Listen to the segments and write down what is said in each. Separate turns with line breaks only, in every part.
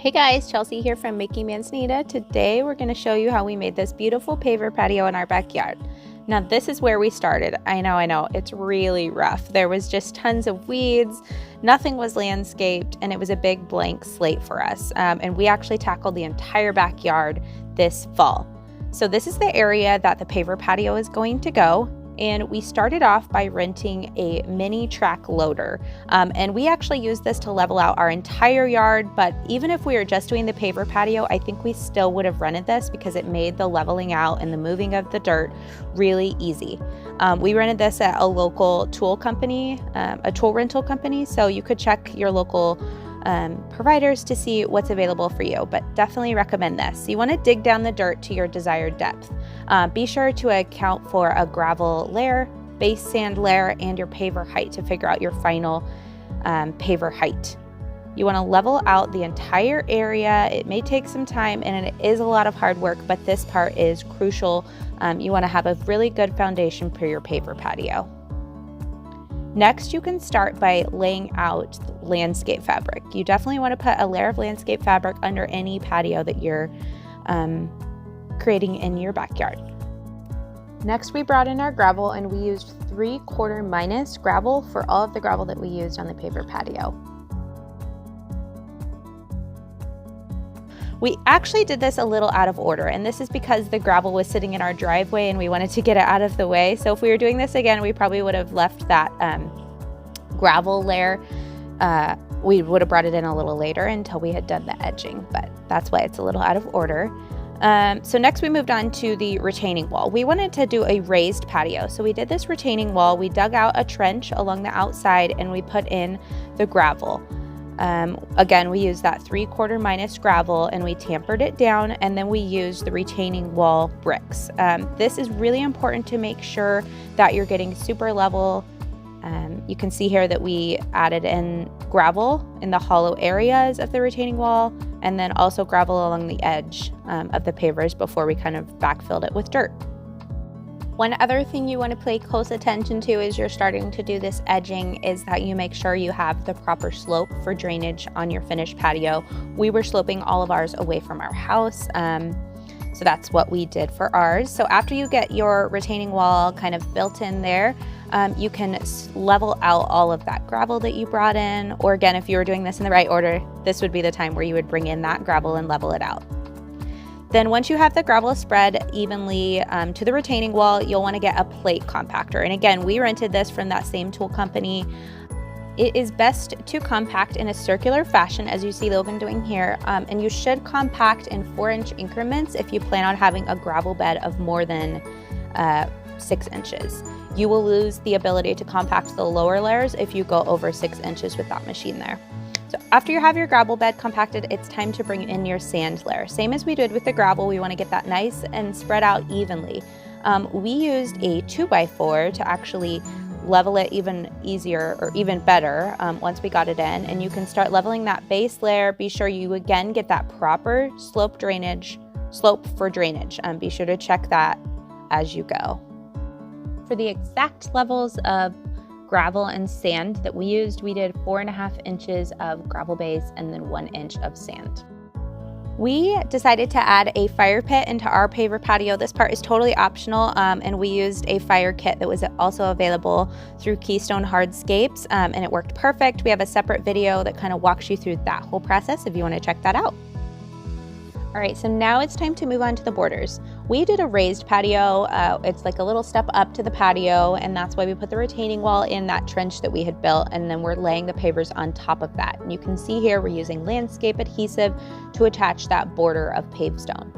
Hey guys, Chelsea here from Making Manzanita. Today we're going to show you how we made this beautiful paver patio in our backyard. Now this is where we started. I know, it's really rough. There was just tons of weeds, nothing was landscaped, and it was a big blank slate for us. And we actually tackled the entire backyard this fall. So this is the area that the paver patio is going to go. And we started off by renting a mini track loader. And we actually used this to level out our entire yard, but even if we were just doing the paver patio, I think we still would have rented this because it made the leveling out and the moving of the dirt really easy. We rented this at a local tool company, a tool rental company, so you could check your local providers to see what's available for you, but definitely recommend this. You want to dig down the dirt to your desired depth. Be sure to account for a gravel layer, base sand layer, and your paver height to figure out your final paver height. You want to level out the entire area. It may take some time and it is a lot of hard work, but this part is crucial. You want to have a really good foundation for your paver patio. Next, you can start by laying out landscape fabric. You definitely want to put a layer of landscape fabric under any patio that you're creating in your backyard. Next, we brought in our gravel and we used 3/4 minus gravel for all of the gravel that we used on the paver patio. We actually did this a little out of order, and this is because the gravel was sitting in our driveway and we wanted to get it out of the way. So if we were doing this again, we probably would have left that gravel layer. We would have brought it in a little later until we had done the edging, but that's why it's a little out of order. So next we moved on to the retaining wall. We wanted to do a raised patio. So we did this retaining wall. We dug out a trench along the outside and we put in the gravel. Again, we used that 3/4 minus gravel and we tampered it down, and then we used the retaining wall bricks. This is really important to make sure that you're getting super level. You can see here that we added in gravel in the hollow areas of the retaining wall, and then also gravel along the edge of the pavers before we kind of backfilled it with dirt. One other thing you want to pay close attention to as you're starting to do this edging is that you make sure you have the proper slope for drainage on your finished patio. We were sloping all of ours away from our house, so that's what we did for ours. So after you get your retaining wall kind of built in there, you can level out all of that gravel that you brought in, or again, if you were doing this in the right order, this would be the time where you would bring in that gravel and level it out. Then once you have the gravel spread evenly to the retaining wall, you'll want to get a plate compactor. And again, we rented this from that same tool company. It is best to compact in a circular fashion, as you see Logan doing here, and you should compact in 4-inch increments if you plan on having a gravel bed of more than 6 inches. You will lose the ability to compact the lower layers if you go over 6 inches with that machine there. So after you have your gravel bed compacted, it's time to bring in your sand layer. Same as we did with the gravel, we want to get that nice and spread out evenly. We used a 2x4 to actually level it even easier or even better once we got it in, and you can start leveling that base layer. Be sure you again get that proper slope for drainage. Be sure to check that as you go. For the exact levels of gravel and sand that we used, we did 4.5 inches of gravel base and then 1 inch of sand. We decided to add a fire pit into our paver patio. This part is totally optional, and we used a fire kit that was also available through Keystone Hardscapes, and it worked perfect. We have a separate video that kind of walks you through that whole process if you want to check that out. All right, so now it's time to move on to the borders. We did a raised patio. It's like a little step up to the patio, and that's why we put the retaining wall in that trench that we had built, and then we're laying the pavers on top of that. And you can see here we're using landscape adhesive to attach that border of paved stone.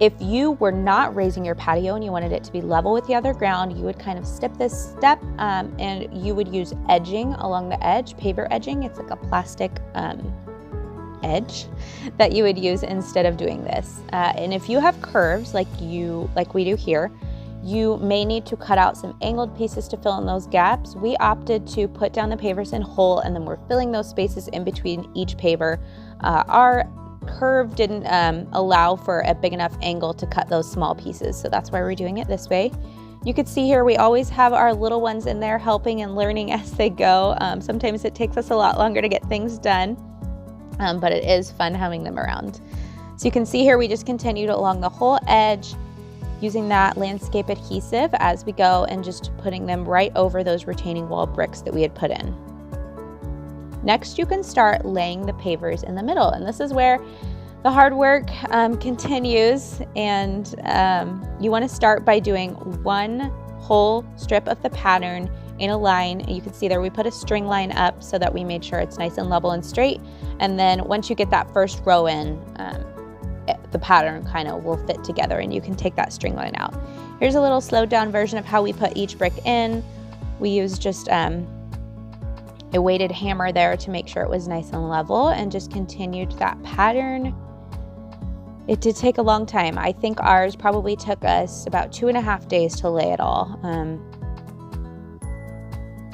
If you were not raising your patio and you wanted it to be level with the other ground, you would kind of skip this step and you would use edging along the edge, paver edging. It's like a plastic edge that you would use instead of doing this. And if you have curves like we do here, you may need to cut out some angled pieces to fill in those gaps. We opted to put down the pavers in whole, and then we're filling those spaces in between each paver. Our curve didn't allow for a big enough angle to cut those small pieces, so that's why we're doing it this way. You can see here we always have our little ones in there helping and learning as they go. Sometimes it takes us a lot longer to get things done. but it is fun having them around. So you can see here, we just continued along the whole edge, using that landscape adhesive as we go and just putting them right over those retaining wall bricks that we had put in. Next, you can start laying the pavers in the middle, and this is where the hard work continues, and you want to start by doing one whole strip of the pattern in a line. And you can see there we put a string line up so that we made sure it's nice and level and straight, and then once you get that first row in, the pattern kind of will fit together and you can take that string line out. Here's a little slowed down version of how we put each brick in. We used just a weighted hammer there to make sure it was nice and level, and just continued that pattern. It did take a long time. I think ours probably took us about 2.5 days to lay it all.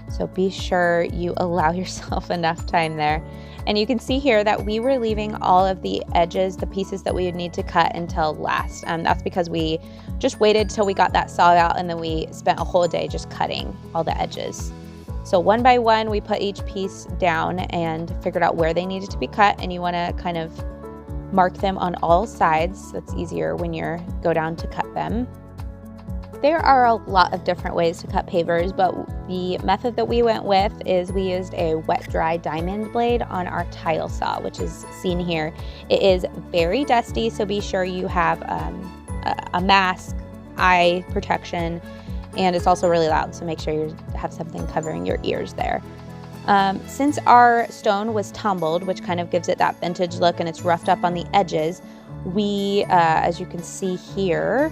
So be sure you allow yourself enough time there. And you can see here that we were leaving all of the edges, the pieces that we would need to cut, until last. That's because we just waited till we got that saw out, and then we spent a whole day just cutting all the edges. So one by one, we put each piece down and figured out where they needed to be cut, and you want to kind of mark them on all sides. So it's easier when you go down to cut them. There are a lot of different ways to cut pavers, but the method that we went with is we used a wet dry diamond blade on our tile saw, which is seen here. It is very dusty, so be sure you have a mask, eye protection, and it's also really loud, so make sure you have something covering your ears there. Since our stone was tumbled, which kind of gives it that vintage look, and it's roughed up on the edges, we, as you can see here,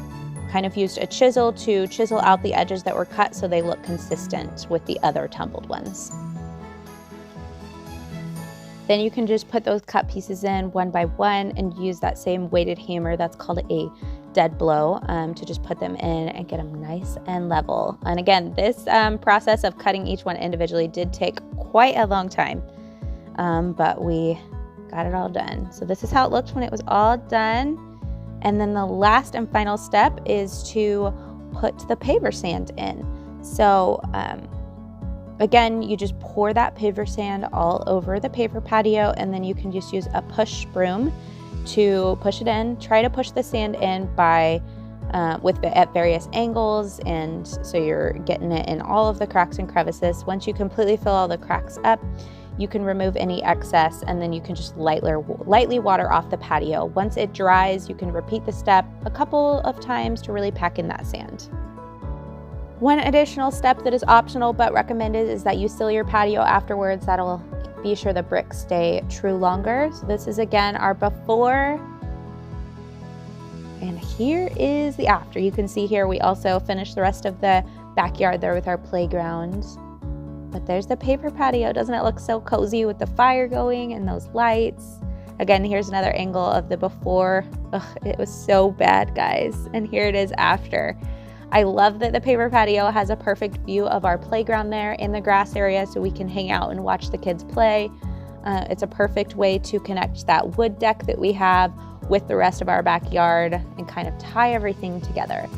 kind of used a chisel to chisel out the edges that were cut so they look consistent with the other tumbled ones. Then you can just put those cut pieces in one by one and use that same weighted hammer, that's called a dead blow, to just put them in and get them nice and level. And again, this process of cutting each one individually did take quite a long time, but we got it all done. So this is how it looked when it was all done. And then the last and final step is to put the paver sand in. So again, you just pour that paver sand all over the paver patio, and then you can just use a push broom to push it in. Try to push the sand in by at various angles, and so you're getting it in all of the cracks and crevices. Once you completely fill all the cracks up, you can remove any excess, and then you can just lightly water off the patio. Once it dries, you can repeat the step a couple of times to really pack in that sand. One additional step that is optional but recommended is that you seal your patio afterwards. That'll be sure the bricks stay true longer. So this is again our before, and here is the after. You can see here we also finished the rest of the backyard there with our playground. But there's the paver patio. Doesn't it look so cozy with the fire going and those lights? Again, here's another angle of the before. Ugh, it was so bad, guys. And here it is after. I love that the paver patio has a perfect view of our playground there in the grass area, so we can hang out and watch the kids play. It's a perfect way to connect that wood deck that we have with the rest of our backyard and kind of tie everything together.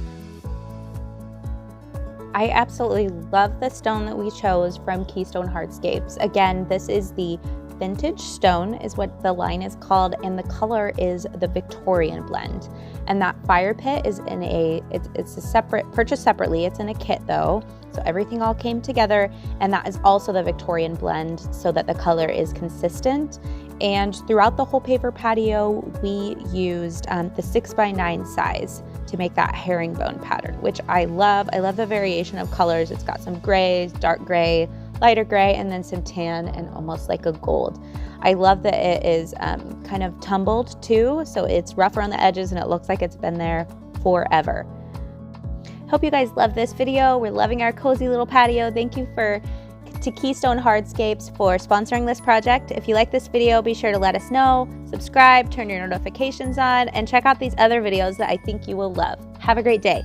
I absolutely love the stone that we chose from Keystone Hardscapes. Again, this is the vintage stone is what the line is called, and the color is the Victorian blend. And that fire pit is in it's a separate, purchased separately. It's in a kit though. So everything all came together, and that is also the Victorian blend so that the color is consistent. And throughout the whole paver patio, we used the 6x9 size to make that herringbone pattern, which I love. I love the variation of colors. It's got some gray, dark gray, lighter gray, and then some tan and almost like a gold. I love that it is kind of tumbled too, so it's rough around the edges and it looks like it's been there forever. Hope you guys love this video. We're loving our cozy little patio. Thank you to Keystone Hardscapes for sponsoring this project. If you like this video, be sure to let us know, subscribe, turn your notifications on, and check out these other videos that I think you will love. Have a great day.